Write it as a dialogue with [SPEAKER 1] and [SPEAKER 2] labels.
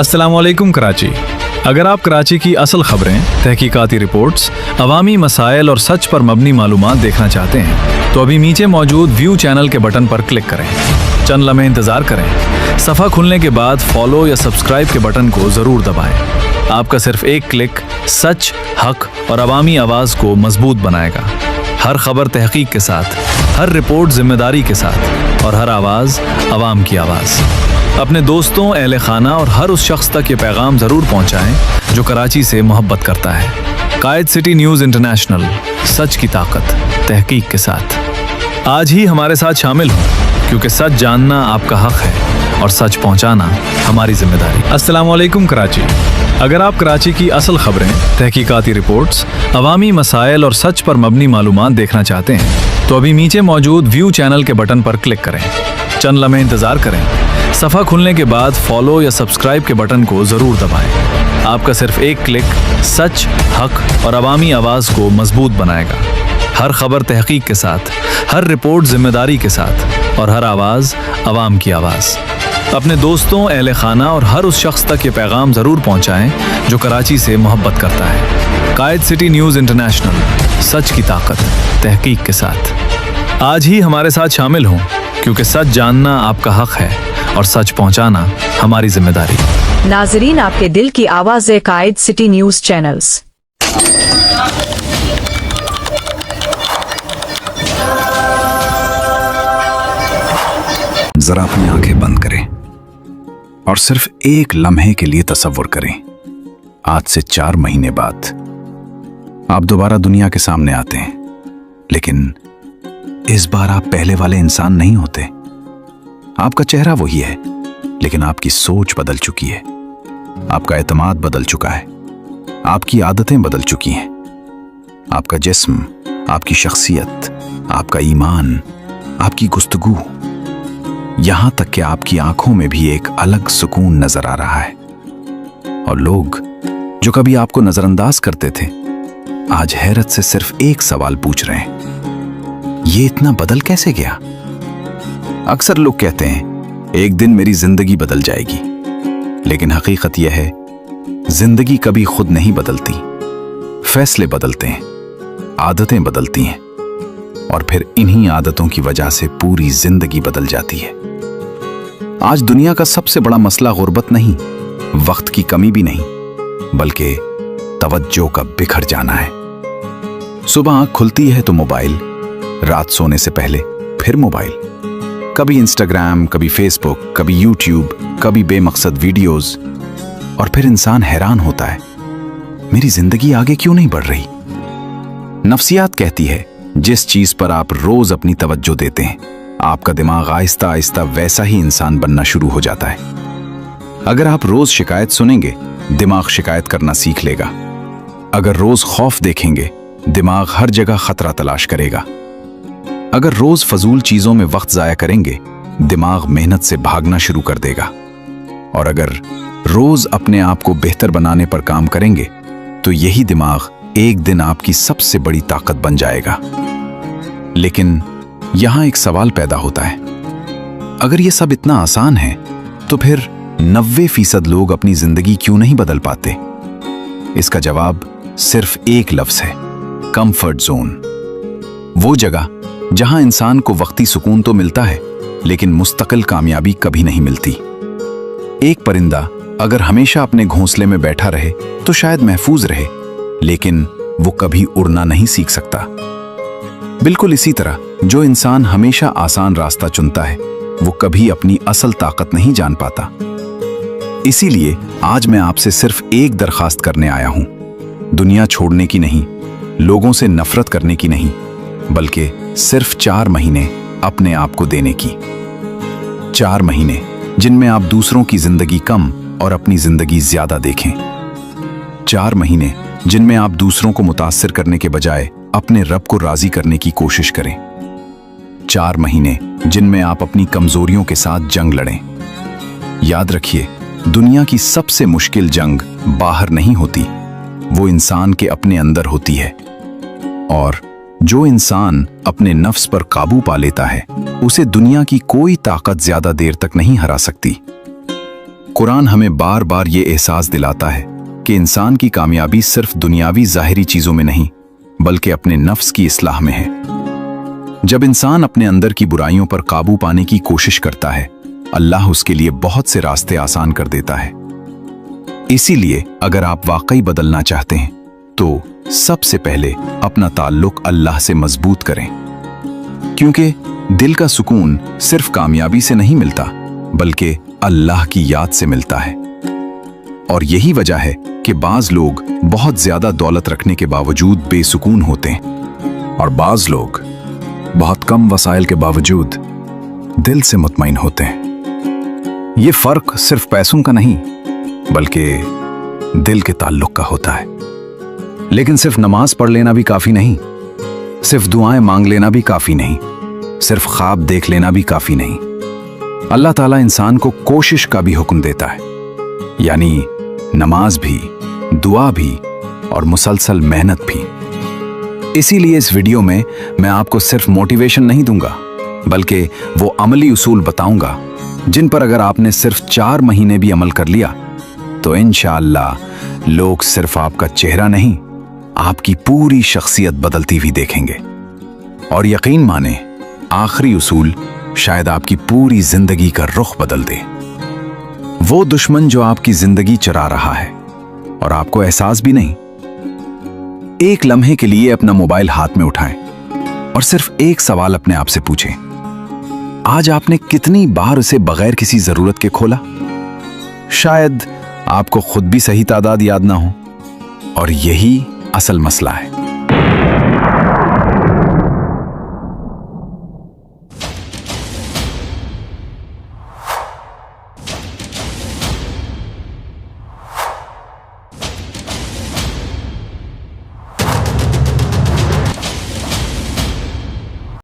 [SPEAKER 1] अस्सलाम वालेकुम कराची। अगर आप कराची की असल खबरें, तहकीकाती रिपोर्ट्स, अवामी मसाइल और सच पर मबनी मालूमात देखना चाहते हैं तो अभी नीचे मौजूद व्यू चैनल के बटन पर क्लिक करें। चंद लम्हे इंतज़ार करें। सफ़ा खुलने के बाद फॉलो या सब्सक्राइब के बटन को ज़रूर दबाएं। आपका सिर्फ एक क्लिक सच, हक और अवामी आवाज़ को मजबूत बनाएगा। हर खबर तहकीक के साथ, हर रिपोर्ट जिम्मेदारी के साथ और हर आवाज़ अवाम की आवाज़। अपने दोस्तों, अहले खाना और हर उस शख्स तक ये पैगाम ज़रूर पहुँचाएँ जो कराची से मोहब्बत करता है। कायद सिटी न्यूज़ इंटरनेशनल, सच की ताकत तहकीक के साथ। आज ही हमारे साथ शामिल हों, क्योंकि सच जानना आपका हक है और सच पहुंचाना हमारी जिम्मेदारी। अस्सलाम वालेकुम कराची। अगर आप कराची की असल खबरें, तहकीकाती रिपोर्ट्स, अवामी मसाइल और सच पर मबनी मालूमात देखना चाहते हैं तो अभी नीचे मौजूद व्यू चैनल के बटन पर क्लिक करें। चंद लम्हे इंतज़ार करें। सफ़ा खुलने के बाद फॉलो या सब्सक्राइब के बटन को ज़रूर दबाएं। आपका सिर्फ एक क्लिक सच, हक और अवामी आवाज़ को मजबूत बनाएगा। हर खबर तहकीक के साथ, हर रिपोर्ट जिम्मेदारी के साथ और हर आवाज़ अवाम की आवाज़। अपने दोस्तों, अहले खाना और हर उस शख्स तक ये पैगाम ज़रूर पहुँचाएँ जो कराची से मोहब्बत करता है। कायद सिटी न्यूज़ इंटरनेशनल, सच की ताकत तहकीक के साथ। आज ही हमारे साथ शामिल हों, क्योंकि सच जानना आपका हक है और सच पहुंचाना हमारी जिम्मेदारी।
[SPEAKER 2] नाजरीन, आपके दिल की आवाज़ है कायद सिटी न्यूज़ चैनल्स।
[SPEAKER 3] जरा अपनी आंखें बंद करें और सिर्फ एक लम्हे के लिए तसव्वुर करें। आज से 4 महीने बाद आप दोबारा दुनिया के सामने आते हैं, लेकिन इस बार आप पहले वाले इंसान नहीं होते। आपका चेहरा वही है, लेकिन आपकी सोच बदल चुकी है। आपका एतमाद बदल चुका है। आपकी आदतें बदल चुकी हैं। आपका जिस्म, आपकी शख्सियत, आपका ईमान, आपकी गुफ्तगू, यहां तक कि आपकी आंखों में भी एक अलग सुकून नजर आ रहा है। और लोग जो कभी आपको नजरअंदाज करते थे, आज हैरत से सिर्फ एक सवाल पूछ रहे हैं, ये इतना बदल कैसे गया? अक्सर लोग कहते हैं एक दिन मेरी जिंदगी बदल जाएगी, लेकिन हकीकत यह है जिंदगी कभी खुद नहीं बदलती। फैसले बदलते हैं, आदतें बदलती हैं और फिर इन्हीं आदतों की वजह से पूरी जिंदगी बदल जाती है। आज दुनिया का सबसे बड़ा मसला गुर्बत नहीं, वक्त की कमी भी नहीं, बल्कि तवज्जो का बिखर जाना है। सुबह आंख खुलती है तो मोबाइल, रात सोने से पहले फिर मोबाइल। कभी इंस्टाग्राम, कभी फेसबुक, कभी यूट्यूब, कभी बेमकसद वीडियोस। और फिर इंसान हैरान होता है, मेरी जिंदगी आगे क्यों नहीं बढ़ रही? नफ्सियात कहती है जिस चीज पर आप रोज अपनी तवज्जो देते हैं, आपका दिमाग आहिस्ता आहिस्ता वैसा ही इंसान बनना शुरू हो जाता है। अगर आप रोज शिकायत सुनेंगे, दिमाग शिकायत करना सीख लेगा। अगर रोज खौफ देखेंगे, दिमाग हर जगह खतरा तलाश करेगा। अगर रोज फजूल चीजों में वक्त जाया करेंगे, दिमाग मेहनत से भागना शुरू कर देगा। और अगर रोज अपने आप को बेहतर बनाने पर काम करेंगे, तो यही दिमाग एक दिन आपकी सबसे बड़ी ताकत बन जाएगा। लेकिन यहां एक सवाल पैदा होता है, अगर ये सब इतना आसान है, तो फिर 90% लोग अपनी जिंदगी क्यों नहीं बदल पाते? इसका जवाब सिर्फ एक लफ्ज है, कंफर्ट जोन। वो जगह जहां इंसान को वक्ती सुकून तो मिलता है, लेकिन मुस्तकिल कामयाबी कभी नहीं मिलती। एक परिंदा अगर हमेशा अपने घोंसले में बैठा रहे तो शायद महफूज रहे, लेकिन वो कभी उड़ना नहीं सीख सकता। बिल्कुल इसी तरह जो इंसान हमेशा आसान रास्ता चुनता है, वो कभी अपनी असल ताकत नहीं जान पाता। इसीलिए आज मैं आपसे सिर्फ एक दरखास्त करने आया हूं, दुनिया छोड़ने की नहीं, लोगों से नफरत करने की नहीं, बल्कि सिर्फ 4 महीने अपने आप को देने की। 4 महीने जिनमें आप दूसरों की जिंदगी कम और अपनी जिंदगी ज्यादा देखें। 4 महीने जिनमें आप दूसरों को मुतासिर करने के बजाय अपने रब को राजी करने की कोशिश करें। 4 महीने जिनमें आप अपनी कमजोरियों के साथ जंग लड़ें। याद रखिए, दुनिया की सबसे मुश्किल जंग बाहर नहीं होती, वो इंसान के अपने अंदर होती है। और जो इंसान अपने नफ्स पर काबू पा लेता है, उसे दुनिया की कोई ताकत ज्यादा देर तक नहीं हरा सकती। कुरान हमें बार बार ये एहसास दिलाता है कि इंसान की कामयाबी सिर्फ दुनियावी ज़ाहिरी चीज़ों में नहीं बल्कि अपने नफ्स की इस्लाह में है। जब इंसान अपने अंदर की बुराइयों पर काबू पाने की कोशिश करता है, अल्लाह उसके लिए बहुत से रास्ते आसान कर देता है। इसीलिए अगर आप वाकई बदलना चाहते हैं तो सबसे पहले अपना ताल्लुक अल्लाह से मजबूत करें, क्योंकि दिल का सुकून सिर्फ कामयाबी से नहीं मिलता बल्कि अल्लाह की याद से मिलता है। और यही वजह है कि बाज लोग बहुत ज्यादा दौलत रखने के बावजूद बेसुकून होते हैं और बाज लोग बहुत कम वसाइल के बावजूद दिल से मुतमईन होते हैं। ये फर्क सिर्फ पैसों का नहीं बल्कि दिल के ताल्लुक का होता है। लेकिन सिर्फ नमाज पढ़ लेना भी काफी नहीं, सिर्फ दुआएं मांग लेना भी काफी नहीं, सिर्फ ख्वाब देख लेना भी काफी नहीं। अल्लाह ताला इंसान को कोशिश का भी हुक्म देता है, यानी नमाज भी, दुआ भी और मुसलसल मेहनत भी। इसीलिए इस वीडियो में मैं आपको सिर्फ मोटिवेशन नहीं दूंगा बल्कि वो अमली उसूल बताऊंगा जिन पर अगर आपने सिर्फ 4 महीने भी अमल कर लिया तो इंशाअल्लाह लोग सिर्फ आपका चेहरा नहीं, आपकी पूरी शख्सियत बदलती हुई देखेंगे। और यकीन माने, आखिरी उसूल शायद आपकी पूरी जिंदगी का रुख बदल दे। वो दुश्मन जो आपकी जिंदगी चरा रहा है और आपको एहसास भी नहीं। एक लम्हे के लिए अपना मोबाइल हाथ में उठाएं और सिर्फ एक सवाल अपने आप से पूछें, आज आपने कितनी बार उसे बगैर किसी जरूरत के खोला? शायद आपको खुद भी सही तादाद याद ना हो। और यही असल मसला है।